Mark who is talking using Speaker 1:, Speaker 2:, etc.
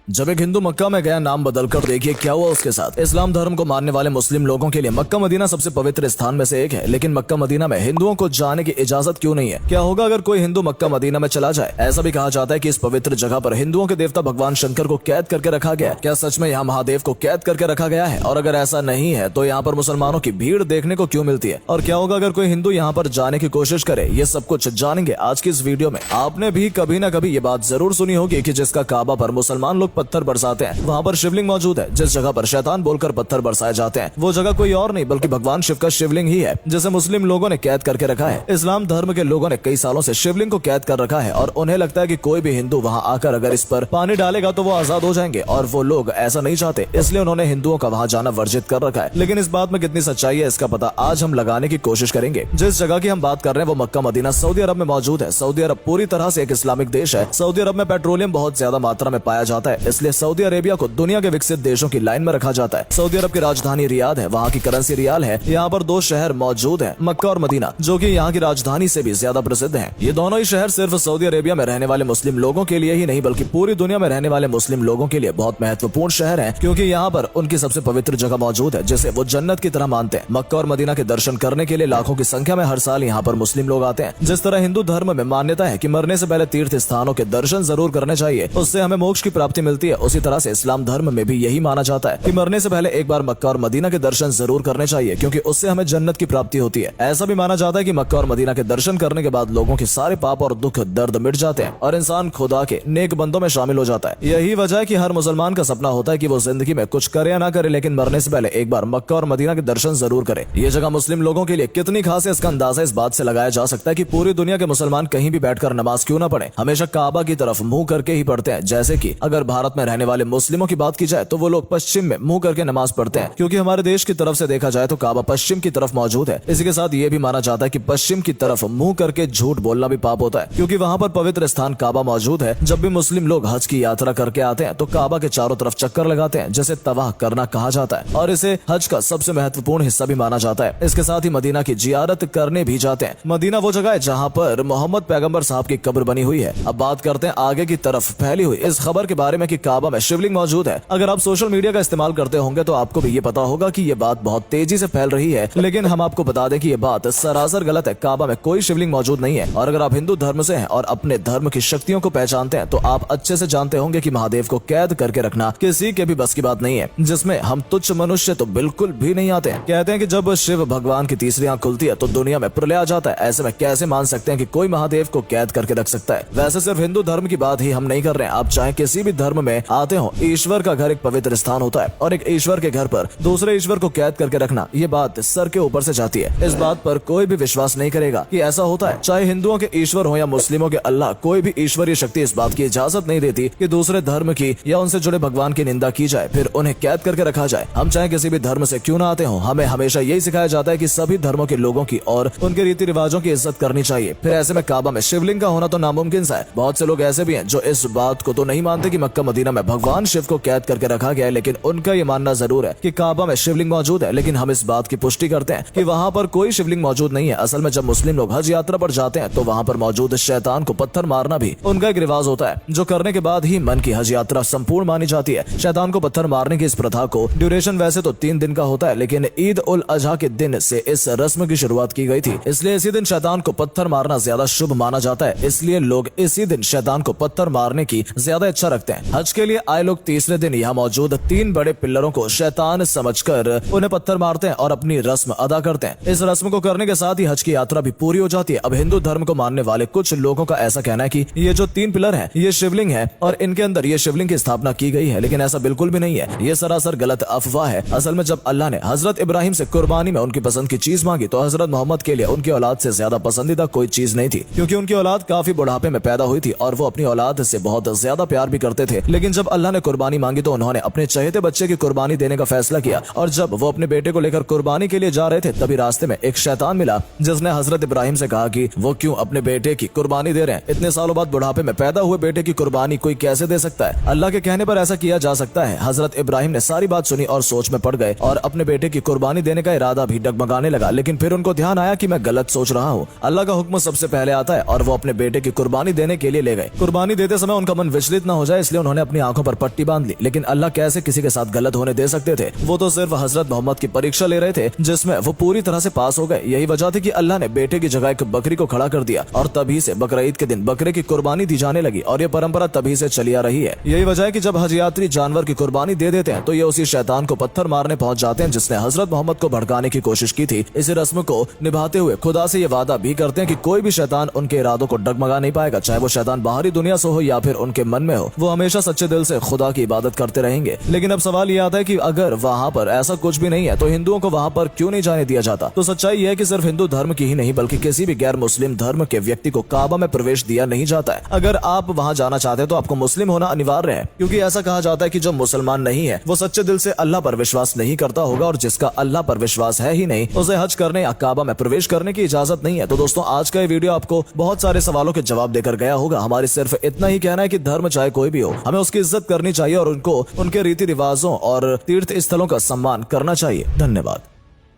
Speaker 1: जब एक हिंदू मक्का में गया, नाम बदलकर देखिए क्या हुआ उसके साथ। इस्लाम धर्म को मानने वाले मुस्लिम लोगों के लिए मक्का मदीना सबसे पवित्र स्थान में से एक है, लेकिन मक्का मदीना में हिंदुओं को जाने की इजाजत क्यों नहीं है? क्या होगा अगर कोई हिंदू मक्का मदीना में चला जाए? ऐसा भी कहा जाता है कि इस पवित्र जगह पर हिंदुओं के देवता भगवान शंकर को कैद करके रखा गया है। क्या सच में यहाँ महादेव को कैद करके रखा गया है? और अगर ऐसा नहीं है तो यहाँ पर मुसलमानों की भीड़ देखने को क्यों मिलती है? और क्या होगा अगर कोई हिंदू यहाँ पर जाने की कोशिश करे? ये सब कुछ जानेंगे आज की इस वीडियो में। आपने भी कभी न कभी ये बात जरूर सुनी होगी कि जिसका काबा पर मुसलमान लोग पत्थर बरसाते हैं, वहाँ पर शिवलिंग मौजूद है। जिस जगह पर शैतान बोलकर पत्थर बरसाए जाते हैं, वो जगह कोई और नहीं बल्कि भगवान शिव का शिवलिंग ही है, जिसे मुस्लिम लोगों ने कैद करके रखा है। इस्लाम धर्म के लोगों ने कई सालों से शिवलिंग को कैद कर रखा है और उन्हें लगता है कि कोई भी हिंदू वहाँ आकर अगर इस पर पानी डालेगा तो वो आजाद हो जाएंगे, और वो लोग ऐसा नहीं चाहते, इसलिए उन्होंने हिंदुओं का वहाँ जाना वर्जित कर रखा है। लेकिन इस बात में कितनी सच्चाई है, इसका पता आज हम लगाने की कोशिश करेंगे। जिस जगह की हम बात कर रहे हैं वो मक्का मदीना सऊदी अरब में मौजूद है। सऊदी अरब पूरी तरह से एक इस्लामिक देश है। सऊदी अरब में पेट्रोलियम बहुत ज्यादा मात्रा में पाया जाता है, इसलिए सऊदी अरेबिया को दुनिया के विकसित देशों की लाइन में रखा जाता है। सऊदी अरब की राजधानी रियाद है, वहाँ की करेंसी रियाल है। यहाँ पर दो शहर मौजूद हैं, मक्का और मदीना, जो कि यहाँ की राजधानी से भी ज्यादा प्रसिद्ध हैं। ये दोनों ही शहर सिर्फ सऊदी अरेबिया में रहने वाले मुस्लिम लोगों के लिए ही नहीं बल्कि पूरी दुनिया में रहने वाले मुस्लिम लोगों के लिए बहुत महत्वपूर्ण शहर हैं, क्योंकि यहाँ पर उनकी सबसे पवित्र जगह मौजूद है जिसे वो जन्नत की तरह मानते हैं। मक्का और मदीना के दर्शन करने के लिए लाखों की संख्या में हर साल यहाँ पर मुस्लिम लोग आते हैं। जिस तरह हिंदू धर्म में मान्यता है कि मरने से पहले तीर्थ स्थानों के दर्शन जरूर करने चाहिए, उससे हमें मोक्ष की प्राप्ति मिलती है, उसी तरह से इस्लाम धर्म में भी यही माना जाता है कि मरने से पहले एक बार मक्का और मदीना के दर्शन जरूर करने चाहिए, क्योंकि उससे हमें जन्नत की प्राप्ति होती है। ऐसा भी माना जाता है कि मक्का और मदीना के दर्शन करने के बाद लोगों के सारे पाप और दुख दर्द मिट जाते हैं और इंसान खुदा के नेक बंदों में शामिल हो जाता है। यही वजह है कि हर मुसलमान का सपना होता है कि वो जिंदगी में कुछ करे या ना करे, लेकिन मरने से पहले एक बार मक्का और मदीना के दर्शन जरूर करे। ये जगह मुस्लिम लोगों के लिए कितनी खास है, इसका अंदाजा इस बात से लगाया जा सकता है कि पूरी दुनिया के मुसलमान कहीं भी बैठकर नमाज क्यों ना पढ़े, हमेशा काबा की तरफ मुंह करके ही पढ़ते हैं। जैसे कि अगर भारत में रहने वाले मुस्लिमों की बात की जाए तो वो लोग पश्चिम में मुंह करके नमाज पढ़ते हैं, क्योंकि हमारे देश की तरफ से देखा जाए तो काबा पश्चिम की तरफ मौजूद है। इसी के साथ ये भी माना जाता है कि पश्चिम की तरफ मुंह करके झूठ बोलना भी पाप होता है, क्योंकि वहाँ पर पवित्र स्थान काबा मौजूद है। जब भी मुस्लिम लोग हज की यात्रा करके आते हैं तो काबा के चारों तरफ चक्कर लगाते हैं, जिसे तवाह करना कहा जाता है, और इसे हज का सबसे महत्वपूर्ण हिस्सा भी माना जाता है। इसके साथ ही मदीना की जियारत करने भी जाते हैं। मदीना वो जगह है जहाँ पर मोहम्मद पैगंबर साहब की कब्र बनी हुई है। अब बात करते हैं आगे की तरफ फैली हुई इस खबर के बारे में कि काबा में शिवलिंग मौजूद है। अगर आप सोशल मीडिया का इस्तेमाल करते होंगे तो आपको भी ये पता होगा कि ये बात बहुत तेजी से फैल रही है, लेकिन हम आपको बता दें कि ये बात सरासर गलत है। काबा में कोई शिवलिंग मौजूद नहीं है, और अगर आप हिंदू धर्म से हैं और अपने धर्म की शक्तियों को पहचानते हैं तो आप अच्छे से जानते होंगे कि महादेव को कैद करके रखना किसी के भी बस की बात नहीं है, जिसमें हम तुच्छ मनुष्य तो बिल्कुल भी नहीं आते हैं। कहते हैं कि जब शिव भगवान की तीसरी आंख खुलती है तो दुनिया में प्रलय आ जाता है। ऐसे में कैसे मान सकते हैं कि कोई महादेव को कैद करके रख सकता है? वैसे सिर्फ हिंदू धर्म की बात ही हम नहीं कर रहे हैं, आप चाहे किसी भी धर्म में आते हो, ईश्वर का घर एक पवित्र स्थान होता है, और एक ईश्वर के घर पर दूसरे ईश्वर को कैद करके रखना, ये बात सर के ऊपर से जाती है। इस बात पर कोई भी विश्वास नहीं करेगा कि ऐसा होता है। चाहे हिंदुओं के ईश्वर हो या मुस्लिमों के अल्लाह, कोई भी ईश्वरीय शक्ति इस बात की इजाजत नहीं देती कि दूसरे धर्म की या उनसे जुड़े भगवान की निंदा की जाए, फिर उन्हें कैद करके रखा जाए। हम चाहे किसी भी धर्म से क्यों ना आते हो, हमें हमेशा यही सिखाया जाता है कि सभी धर्मों के लोगों की और उनके रीति रिवाजों की इज्जत करनी चाहिए। फिर ऐसे में काबा में शिवलिंग का होना तो नामुमकिन सा है। बहुत से लोग ऐसे भी हैं जो इस बात को तो नहीं मानते कि मक्का मदीना में भगवान शिव को कैद करके रखा गया है, लेकिन उनका ये मानना जरूर है कि काबा में शिवलिंग मौजूद है। लेकिन हम इस बात की पुष्टि करते हैं कि वहाँ पर कोई शिवलिंग मौजूद नहीं है। असल में जब मुस्लिम लोग हज यात्रा पर जाते हैं तो वहाँ पर मौजूद शैतान को पत्थर मारना भी उनका एक रिवाज होता है, जो करने के बाद ही मन की हज यात्रा संपूर्ण मानी जाती है। शैतान को पत्थर मारने की इस प्रथा को ड्यूरेशन वैसे तो 3 दिन का होता है, लेकिन ईद उल अजहा के दिन से इस रस्म की शुरुआत की गई थी, इसलिए इसी दिन शैतान को पत्थर मारना ज्यादा शुभ माना जाता है। इसलिए लोग इसी दिन शैतान को पत्थर मारने की ज्यादा इच्छा रखते हैं। हज के लिए आए लोग तीसरे दिन यहाँ मौजूद 3 बड़े पिल्लरों को शैतान समझकर उन्हें पत्थर मारते हैं और अपनी रस्म अदा करते हैं। इस रस्म को करने के साथ ही हज की यात्रा भी पूरी हो जाती है। अब हिंदू धर्म को मानने वाले कुछ लोगों का ऐसा कहना है कि ये जो 3 पिलर हैं ये शिवलिंग है और इनके अंदर ये शिवलिंग की स्थापना की गई है, लेकिन ऐसा बिल्कुल भी नहीं है। ये सरासर गलत अफवाह है। असल में जब अल्लाह ने हजरत इब्राहिम से कुर्बानी में उनकी पसंद की चीज मांगी तो हजरत मोहम्मद के लिए उनकी औलाद से ज्यादा पसंदीदा कोई चीज नहीं थी, क्योंकि उनकी औलाद काफी बुढ़ापे में पैदा हुई थी और वो अपनी औलाद से बहुत ज्यादा प्यार भी करते थे। लेकिन जब अल्लाह ने कुर्बानी मांगी तो उन्होंने अपने चहेते बच्चे की कुर्बानी देने का फैसला किया, और जब वो अपने बेटे को लेकर कुर्बानी के लिए जा रहे थे तभी रास्ते में एक शैतान मिला, जिसने हजरत इब्राहिम से कहा कि वो क्यों अपने बेटे की कुर्बानी दे रहे हैं। इतने सालों बाद बुढ़ापे में पैदा हुए बेटे की कुर्बानी कोई कैसे दे सकता है? अल्लाह के कहने पर ऐसा किया जा सकता है। हजरत इब्राहिम ने सारी बात सुनी और सोच में पड़ गए और अपने बेटे की कुर्बानी देने का इरादा भी डगमगाने लगा, लेकिन फिर उनको ध्यान आया कि मैं गलत सोच रहा हूँ। अल्लाह का हुक्म सबसे पहले आता है और वो अपने बेटे की कुर्बानी देने के लिए ले गए। कुर्बानी देते समय उनका मन विचलित न हो जाए इसलिए उन्होंने उन्होंने अपनी आंखों पर पट्टी बांध ली, लेकिन अल्लाह कैसे किसी के साथ गलत होने दे सकते थे। वो तो सिर्फ हजरत मोहम्मद की परीक्षा ले रहे थे, जिसमें वो पूरी तरह से पास हो गए। यही वजह थी कि अल्लाह ने बेटे की जगह एक बकरी को खड़ा कर दिया और तभी से बकरा ईद के दिन बकरे की कुर्बानी दी जाने लगी और ये परंपरा तभी से चली आ रही है। यही वजह है कि जब हज यात्री जानवर की कुर्बानी दे देते हैं तो ये उसी शैतान को पत्थर मारने पहुंच जाते हैं जिसने हजरत मोहम्मद को भड़काने की कोशिश की थी। इस रस्म को निभाते हुए खुदा से ये वादा भी करते हैं कि कोई भी शैतान उनके इरादों को डगमगा नहीं पाएगा, चाहे वो शैतान बाहरी दुनिया से हो या फिर उनके मन में हो। वो हमेशा सच्चे दिल से खुदा की इबादत करते रहेंगे। लेकिन अब सवाल ये आता है कि अगर वहाँ पर ऐसा कुछ भी नहीं है तो हिंदुओं को वहाँ पर क्यों नहीं जाने दिया जाता। तो सच्चाई यह है कि सिर्फ हिंदू धर्म की ही नहीं बल्कि किसी भी गैर मुस्लिम धर्म के व्यक्ति को काबा में प्रवेश दिया नहीं जाता है। अगर आप वहाँ जाना चाहते हैं तो आपको मुस्लिम होना अनिवार्य है, क्योंकि ऐसा कहा जाता है कि जो मुसलमान नहीं है वो सच्चे दिल से अल्लाह पर विश्वास नहीं करता होगा, और जिसका अल्लाह पर विश्वास है ही नहीं उसे हज करने या काबा में प्रवेश करने की इजाजत नहीं है। तो दोस्तों, आज का ये वीडियो आपको बहुत सारे सवालों के जवाब देकर गया होगा। हमारी सिर्फ इतना ही कहना है कि धर्म चाहे कोई भी हो, हमें उसकी इज्जत करनी चाहिए और उनको उनके रीति रिवाजों और तीर्थ स्थलों का सम्मान करना चाहिए। धन्यवाद।